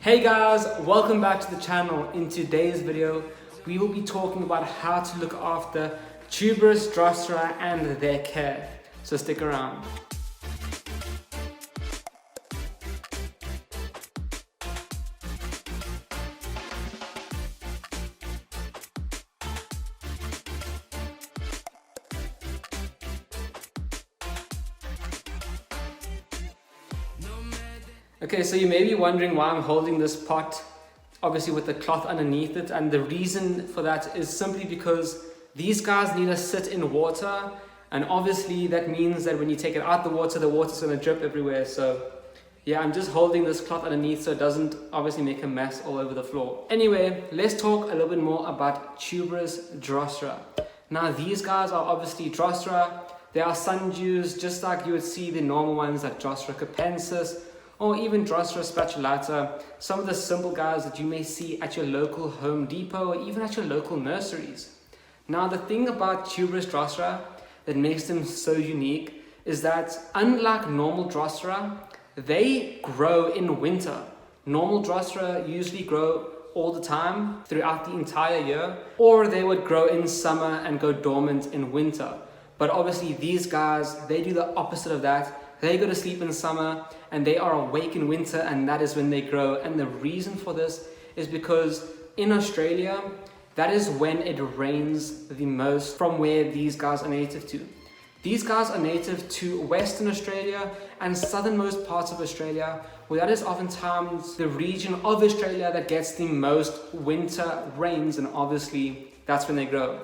Hey guys, welcome back to the channel. In today's video, we will be talking about how to look after Tuberous Drosera and their care. So stick around. Okay, so you may be wondering why I'm holding this pot, obviously with the cloth underneath it, and the reason for that is simply because these guys need to sit in water, and obviously that means that when you take it out the water's going to drip everywhere. So yeah, I'm just holding this cloth underneath so it doesn't obviously make a mess all over the floor. Anyway, let's talk a little bit more about Tuberous Drosera. Now these guys are obviously Drosera. They are sundews, just like you would see the normal ones like Drosera capensis, or even Drosera spatulata, some of the simple guys that you may see at your local Home Depot or even at your local nurseries. Now the thing about Tuberous Drosera that makes them so unique is that unlike normal Drosera, they grow in winter. Normal Drosera usually grow all the time throughout the entire year, or they would grow in summer and go dormant in winter. But obviously these guys, they do the opposite of that. They go to sleep in summer and they are awake in winter, and that is when they grow. And the reason for this is because in Australia, that is when it rains the most from where these guys are native to. These guys are native to Western Australia and southernmost parts of Australia, where that is oftentimes the region of Australia that gets the most winter rains, and obviously that's when they grow.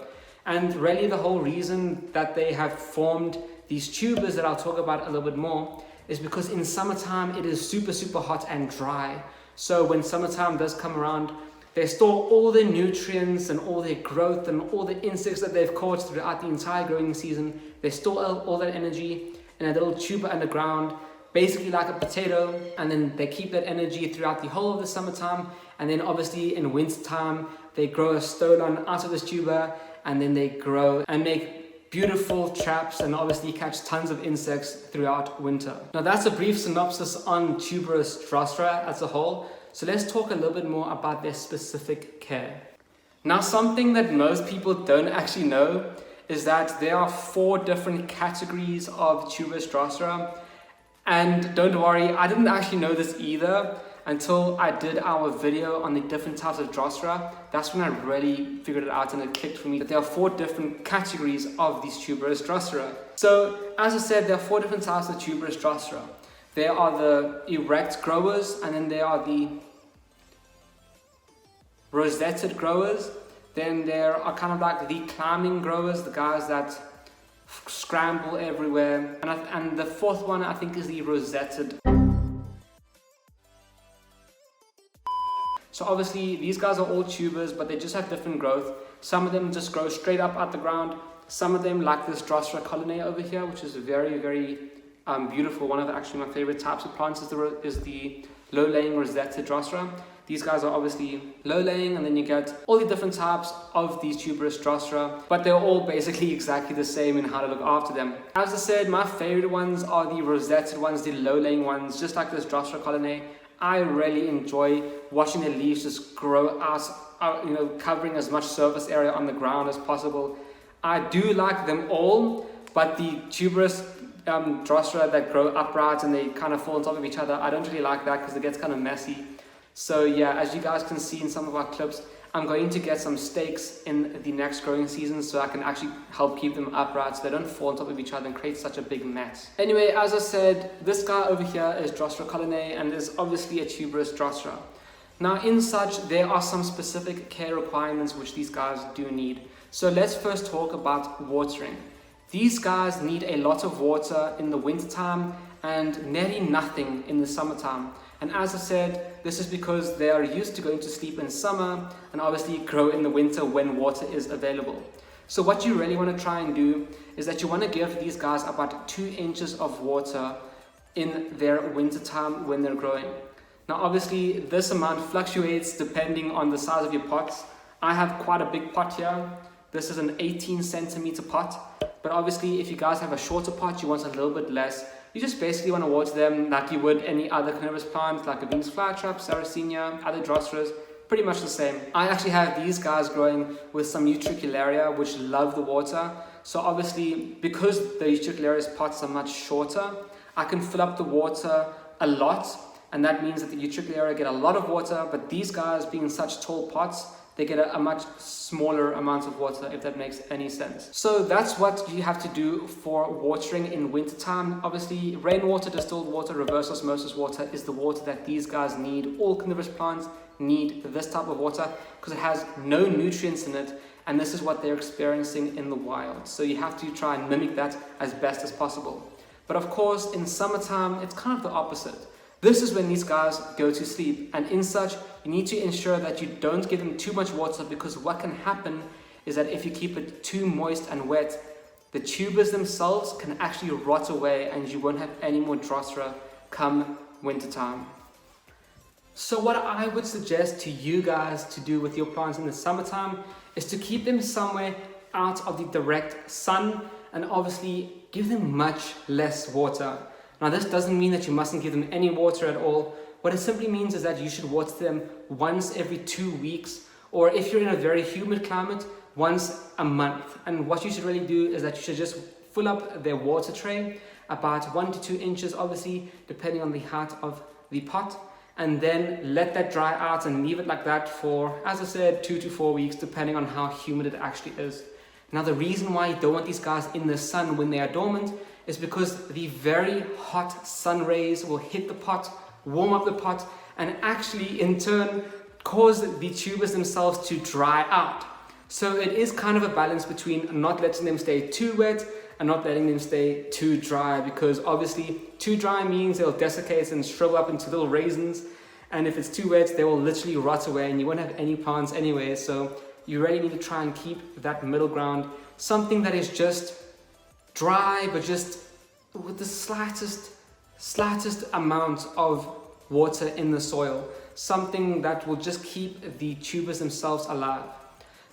And really the whole reason that they have formed these tubers that I'll talk about a little bit more is because in summertime it is super hot and dry. So when summertime does come around, they store all their nutrients and all their growth and all the insects that they've caught throughout the entire growing season. They store all that energy in a little tuber underground, basically like a potato, and then they keep that energy throughout the whole of the summertime. And then obviously in wintertime, they grow a stolon out of this tuber, and then they grow and make beautiful traps and obviously catch tons of insects throughout winter. Now that's a brief synopsis on Tuberous Drosera as a whole. So let's talk a little bit more about their specific care. Now something that most people don't actually know is that there are 4 different categories of Tuberous Drosera. And don't worry, I didn't actually know this either until I did our video on the different types of Drosera. That's when I really figured it out and it clicked for me that there are 4 different categories of these Tuberous Drosera. So as I said, there are 4 different types of Tuberous Drosera. There are the erect growers, and then there are the rosetted growers. Then there are kind of like the climbing growers, the guys that scramble everywhere. And the 4th one I think is the rosetted. So obviously these guys are all tubers, but they just have different growth. Some of them just grow straight up out the ground. Some of them, like this Drosera colonnea over here, which is very beautiful. One of actually my favorite types of plants is the low-laying rosetted Drosera. These guys are obviously low-laying, and then you get all the different types of these Tuberous Drosera, but they're all basically exactly the same in how to look after them. As I said, my favorite ones are the rosetted ones, the low-laying ones, just like this Drosera colonnea. I really enjoy watching the leaves just grow out, covering as much surface area on the ground as possible. I do like them all, but the Tuberous Drosera that grow upright and they kind of fall on top of each other, I don't really like that because it gets kind of messy. So yeah, as you guys can see in some of our clips, I'm going to get some stakes in the next growing season so I can actually help keep them upright so they don't fall on top of each other and create such a big mess. Anyway, as I said, this guy over here is Drosera colonnea, and is obviously a Tuberous Drosera. Now in such, there are some specific care requirements which these guys do need. So let's first talk about watering. These guys need a lot of water in the wintertime and nearly nothing in the summertime. And as I said, this is because they are used to going to sleep in summer and obviously grow in the winter when water is available. So what you really want to try and do is that you want to give these guys about 2 inches of water in their winter time when they're growing. Now obviously this amount fluctuates depending on the size of your pots. I have quite a big pot here. This is an 18 centimeter pot, but obviously if you guys have a shorter pot, you want a little bit less. you just basically want to water them like you would any other carnivorous plant, like a Venus flytrap, Sarracenia, other Droseras, pretty much the same. I actually have these guys growing with some Utricularia, which love the water. So obviously, because the Utricularia's pots are much shorter, I can fill up the water a lot, and that means that the Utricularia get a lot of water, but these guys, being such tall pots, they get a much smaller amount of water, if that makes any sense. So that's what you have to do for watering in wintertime. Obviously, rainwater, distilled water, reverse osmosis water is the water that these guys need. All carnivorous plants need this type of water because it has no nutrients in it, and this is what they're experiencing in the wild. So you have to try and mimic that as best as possible. But of course, in summertime, it's kind of the opposite. This is when these guys go to sleep, and in such, you need to ensure that you don't give them too much water, because what can happen is that if you keep it too moist and wet, the tubers themselves can actually rot away and you won't have any more Drosera come wintertime. So what I would suggest to you guys to do with your plants in the summertime is to keep them somewhere out of the direct sun, and obviously give them much less water. Now this doesn't mean that you mustn't give them any water at all. What it simply means is that you should water them once every 2 weeks, or if you're in a very humid climate, once a month. And what you should really do is that you should just fill up their water tray about 1 to 2 inches, obviously depending on the height of the pot, and then let that dry out and leave it like that for, as I said, 2 to 4 weeks, depending on how humid it actually is. Now the reason why you don't want these guys in the sun when they are dormant is because the very hot sun rays will hit the pot, warm up the pot, and actually in turn cause the tubers themselves to dry out. So it is kind of a balance between not letting them stay too wet and not letting them stay too dry, because obviously too dry means they'll desiccate and shrivel up into little raisins, and if it's too wet they will literally rot away and you won't have any plants anyway. So you really need to try and keep that middle ground, something that is just dry but just with the slightest amount of water in the soil, something that will just keep the tubers themselves alive.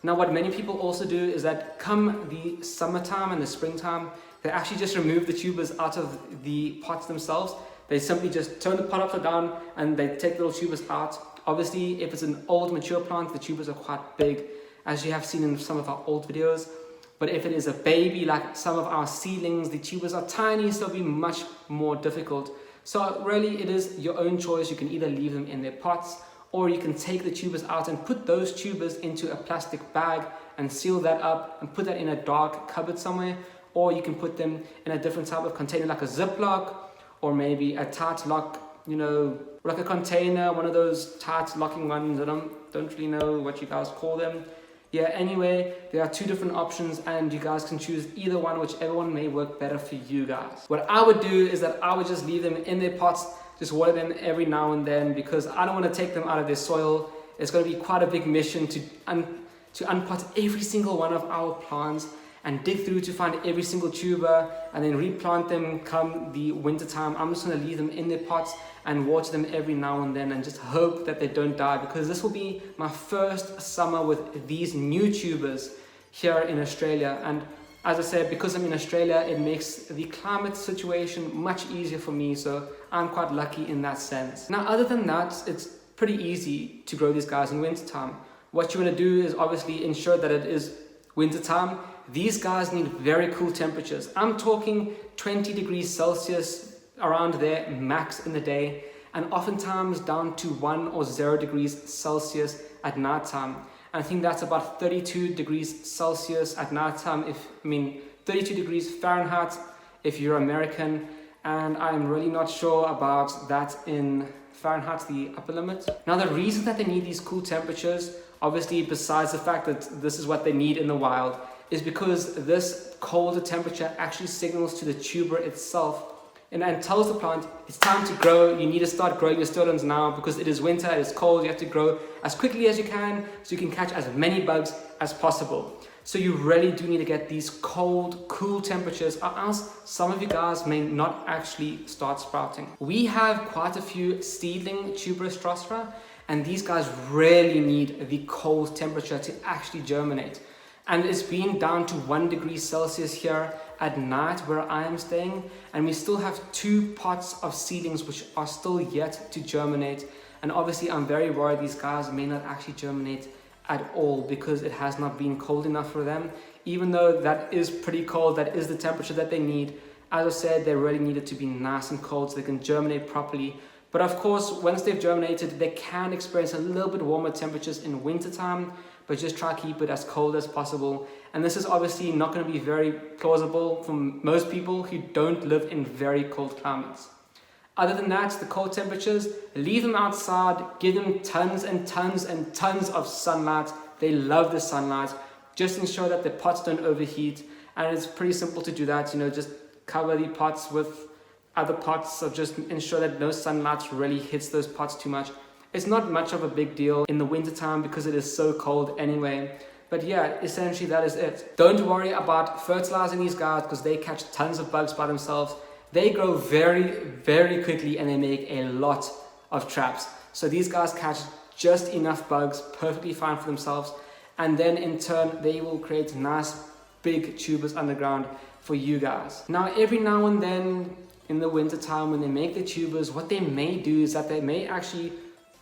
Now what many people also do is that come the summertime and the springtime, they actually just remove the tubers out of the pots themselves. They simply just turn the pot upside down and they take little tubers out. Obviously, if it's an old mature plant, the tubers are quite big, as you have seen in some of our old videos. But if it is a baby, like some of our seedlings, the tubers are tiny, so it'll be much more difficult. So really, it is your own choice. You can either leave them in their pots, or you can take the tubers out and put those tubers into a plastic bag and seal that up and put that in a dark cupboard somewhere, or you can put them in a different type of container like a Ziploc, or maybe a tight lock, you know, like a container, one of those tight locking ones. I don't really know what you guys call them. Yeah, anyway, there are 2 different options and you guys can choose either one, whichever one may work better for you guys. What I would do is that I would just leave them in their pots, just water them every now and then, because I don't want to take them out of their soil. It's going to be quite a big mission to unpot every single one of our plants and dig through to find every single tuber and then replant them come the winter time. I'm just going to leave them in their pots and water them every now and then and just hope that they don't die, because this will be my first summer with these new tubers here in Australia. And as I said, because I'm in Australia, it makes the climate situation much easier for me, so I'm quite lucky in that sense. Now, other than that, it's pretty easy to grow these guys in wintertime. What you want to do is obviously ensure that it is wintertime. These guys need very cool temperatures. I'm talking 20 degrees Celsius around there max in the day, and oftentimes down to 1 or 0 degrees Celsius at night time. And I think that's about 32 degrees Celsius at night time, 32 degrees Fahrenheit if you're American, and I'm really not sure about that in Fahrenheit, the upper limit. Now the reason that they need these cool temperatures, obviously besides the fact that this is what they need in the wild, is because this colder temperature actually signals to the tuber itself and tells the plant it's time to grow. You need to start growing your sturgeons now, because it is winter, it is cold, you have to grow as quickly as you can so you can catch as many bugs as possible. So you really do need to get these cold, cool temperatures, or else some of you guys may not actually start sprouting. We have quite a few seedling Tuberous Drosera, and these guys really need the cold temperature to actually germinate. And it's been down to 1 degree Celsius here, at night where I am staying, and we still have 2 pots of seedlings which are still yet to germinate. And obviously I'm very worried these guys may not actually germinate at all because it has not been cold enough for them. Even though that is pretty cold, that is the temperature that they need. As I said, they really need it to be nice and cold so they can germinate properly. But of course, once they've germinated, they can experience a little bit warmer temperatures in winter time, but just try to keep it as cold as possible. And this is obviously not going to be very plausible for most people who don't live in very cold climates. Other than that, the cold temperatures, leave them outside, give them tons and tons and tons of sunlight. They love the sunlight. Just ensure that the pots don't overheat. And it's pretty simple to do that, just cover the pots with other pots, so just ensure that no sunlight really hits those pots too much. It's not much of a big deal in the winter time because it is so cold anyway. But yeah, essentially that is it. Don't worry about fertilizing these guys because they catch tons of bugs by themselves. They grow very, very quickly and they make a lot of traps. So these guys catch just enough bugs, perfectly fine for themselves. And then in turn, they will create nice big tubers underground for you guys. Now, every now and then in the winter time when they make the tubers, what they may do is that they may actually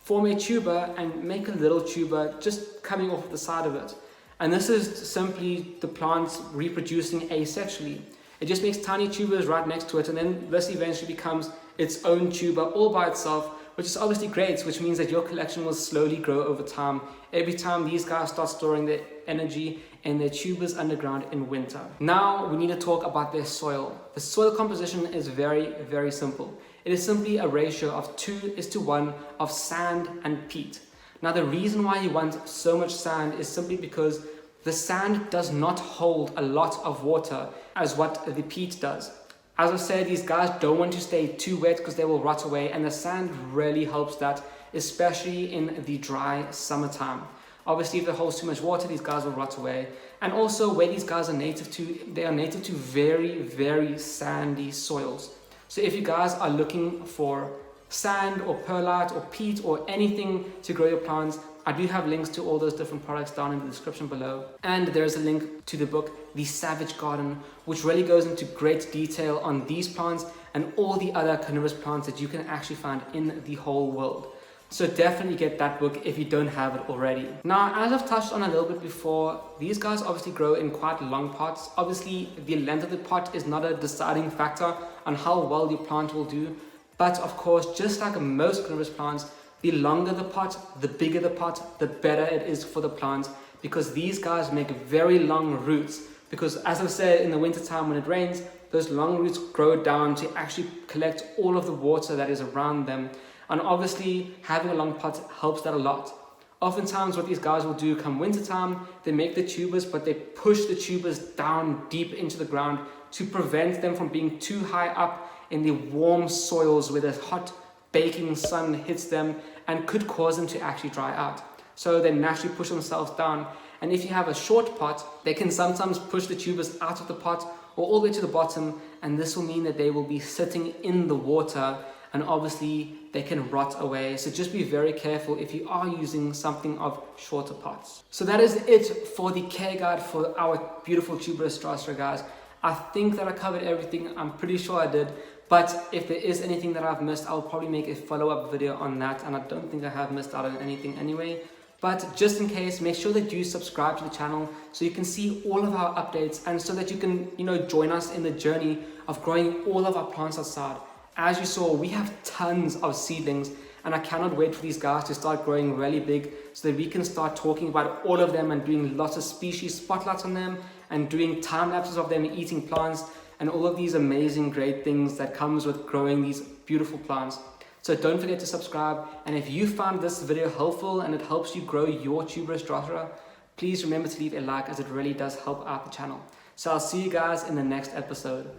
form a tuber and make a little tuber just coming off the side of it. And this is simply the plant reproducing asexually. It just makes tiny tubers right next to it, and then this eventually becomes its own tuber all by itself, which is obviously great, which means that your collection will slowly grow over time. Every time these guys start storing their energy in their tubers underground in winter. Now we need to talk about their soil. The soil composition is very, very simple. It is simply a ratio of 2:1 of sand and peat. Now the reason why you want so much sand is simply because the sand does not hold a lot of water as what the peat does. As I said, these guys don't want to stay too wet because they will rot away, and the sand really helps that, especially in the dry summertime. Obviously, if it holds too much water, these guys will rot away. And also, where these guys are native to, they are native to very, very sandy soils. So if you guys are looking for sand or perlite or peat or anything to grow your plants, I do have links to all those different products down in the description below. And there's a link to the book, The Savage Garden, which really goes into great detail on these plants and all the other carnivorous plants that you can actually find in the whole world. So definitely get that book if you don't have it already. Now, as I've touched on a little bit before, these guys obviously grow in quite long pots. Obviously, the length of the pot is not a deciding factor on how well your plant will do. But of course, just like most carnivorous plants, the longer the pot, the bigger the pot, the better it is for the plant, because these guys make very long roots. Because as I've said, in the winter time when it rains, those long roots grow down to actually collect all of the water that is around them. And obviously, having a long pot helps that a lot. Oftentimes, what these guys will do come winter time, they make the tubers, but they push the tubers down deep into the ground to prevent them from being too high up in the warm soils where the hot baking sun hits them and could cause them to actually dry out. So they naturally push themselves down. And if you have a short pot, they can sometimes push the tubers out of the pot or all the way to the bottom, and this will mean that they will be sitting in the water, and obviously they can rot away. So just be very careful if you are using something of shorter pots. So that is it for the care guide for our beautiful Tuberous Drosera, guys. I think that I covered everything. I'm pretty sure I did. But if there is anything that I've missed, I'll probably make a follow-up video on that. And I don't think I have missed out on anything anyway. But just in case, make sure that you subscribe to the channel so you can see all of our updates and so that you can, join us in the journey of growing all of our plants outside. As you saw, we have tons of seedlings, and I cannot wait for these guys to start growing really big so that we can start talking about all of them and doing lots of species spotlights on them and doing time lapses of them eating plants and all of these amazing great things that comes with growing these beautiful plants. So don't forget to subscribe, and if you found this video helpful and it helps you grow your Tuberous Drosera, please remember to leave a like, as it really does help out the channel. So I'll see you guys in the next episode.